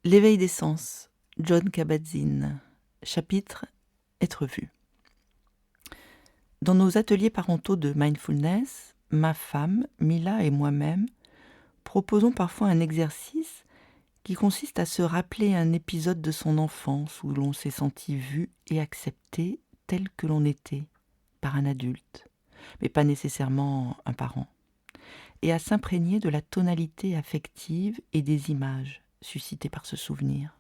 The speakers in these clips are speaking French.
L'éveil des sens, Jon Kabat-Zinn. Chapitre Être vu. Dans nos ateliers parentaux de mindfulness, ma femme, Mila et moi-même proposons parfois un exercice qui consiste à se rappeler un épisode de son enfance où l'on s'est senti vu et accepté tel que l'on était par un adulte, mais pas nécessairement un parent, et à s'imprégner de la tonalité affective et des images suscitées par ce souvenir.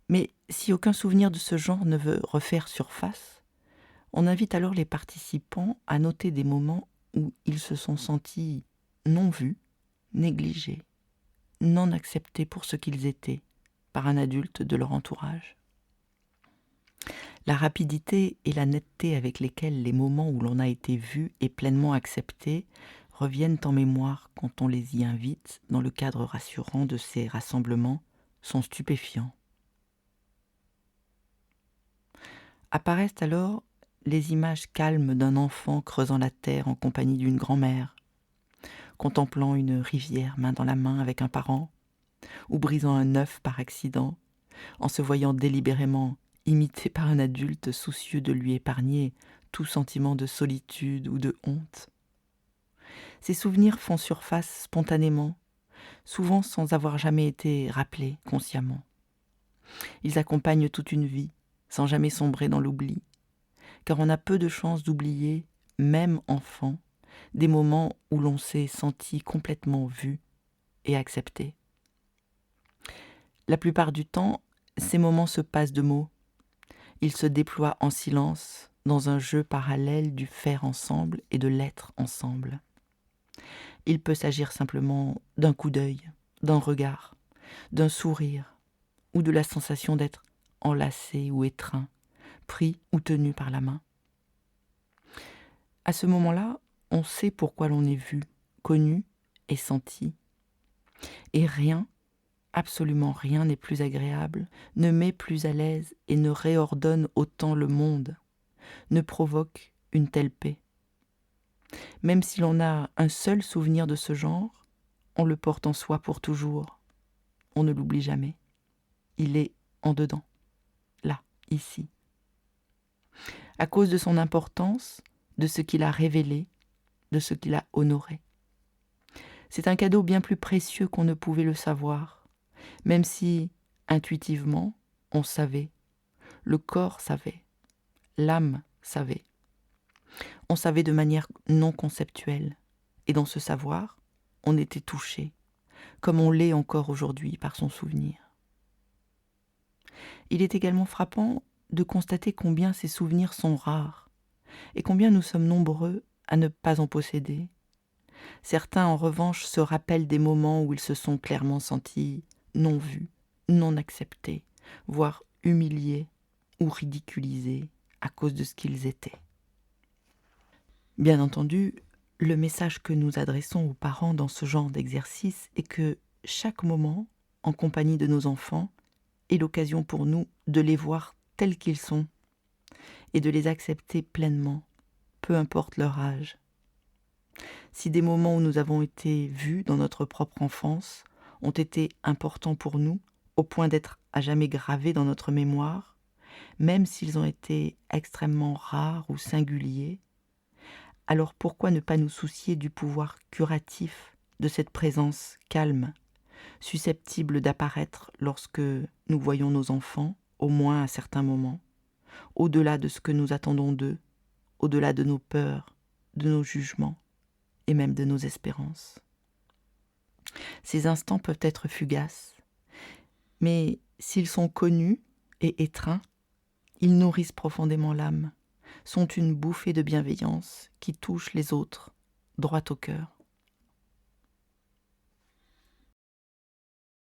Mais si aucun souvenir de ce genre ne veut refaire surface, on invite alors les participants à noter des moments où ils se sont sentis non vus, négligés, non acceptés pour ce qu'ils étaient par un adulte de leur entourage. La rapidité et la netteté avec lesquelles les moments où l'on a été vu et pleinement accepté reviennent en mémoire quand on les y invite dans le cadre rassurant de ces rassemblements sont stupéfiants. Apparaissent alors les images calmes d'un enfant creusant la terre en compagnie d'une grand-mère, contemplant une rivière main dans la main avec un parent, ou brisant un œuf par accident, en se voyant délibérément imité par un adulte soucieux de lui épargner tout sentiment de solitude ou de honte. Ces souvenirs font surface spontanément, souvent sans avoir jamais été rappelés consciemment. Ils accompagnent toute une vie, sans jamais sombrer dans l'oubli, car on a peu de chances d'oublier, même enfant, des moments où l'on s'est senti complètement vu et accepté. La plupart du temps, ces moments se passent de mots. Ils se déploient en silence dans un jeu parallèle du faire ensemble et de l'être ensemble. Il peut s'agir simplement d'un coup d'œil, d'un regard, d'un sourire, ou de la sensation d'être enlacé ou étreint, pris ou tenu par la main. À ce moment-là, on sait pourquoi l'on est vu, connu et senti. Et rien, absolument rien n'est plus agréable, ne met plus à l'aise et ne réordonne autant le monde, ne provoque une telle paix. Même si l'on a un seul souvenir de ce genre, on le porte en soi pour toujours. On ne l'oublie jamais. Il est en dedans, là, ici. À cause de son importance, de ce qu'il a révélé, de ce qu'il a honoré. C'est un cadeau bien plus précieux qu'on ne pouvait le savoir, même si, intuitivement, on savait, le corps savait, l'âme savait. On savait de manière non conceptuelle, et dans ce savoir, on était touché, comme on l'est encore aujourd'hui par son souvenir. Il est également frappant de constater combien ces souvenirs sont rares, et combien nous sommes nombreux à ne pas en posséder. Certains, en revanche, se rappellent des moments où ils se sont clairement sentis non vus, non acceptés, voire humiliés ou ridiculisés à cause de ce qu'ils étaient. Bien entendu, le message que nous adressons aux parents dans ce genre d'exercice est que chaque moment, en compagnie de nos enfants, est l'occasion pour nous de les voir tels qu'ils sont et de les accepter pleinement, peu importe leur âge. Si des moments où nous avons été vus dans notre propre enfance ont été importants pour nous, au point d'être à jamais gravés dans notre mémoire, même s'ils ont été extrêmement rares ou singuliers, alors pourquoi ne pas nous soucier du pouvoir curatif de cette présence calme, susceptible d'apparaître lorsque nous voyons nos enfants, au moins à certains moments, au-delà de ce que nous attendons d'eux, au-delà de nos peurs, de nos jugements et même de nos espérances. Ces instants peuvent être fugaces, mais s'ils sont connus et étreints, ils nourrissent profondément l'âme, sont une bouffée de bienveillance qui touche les autres droit au cœur.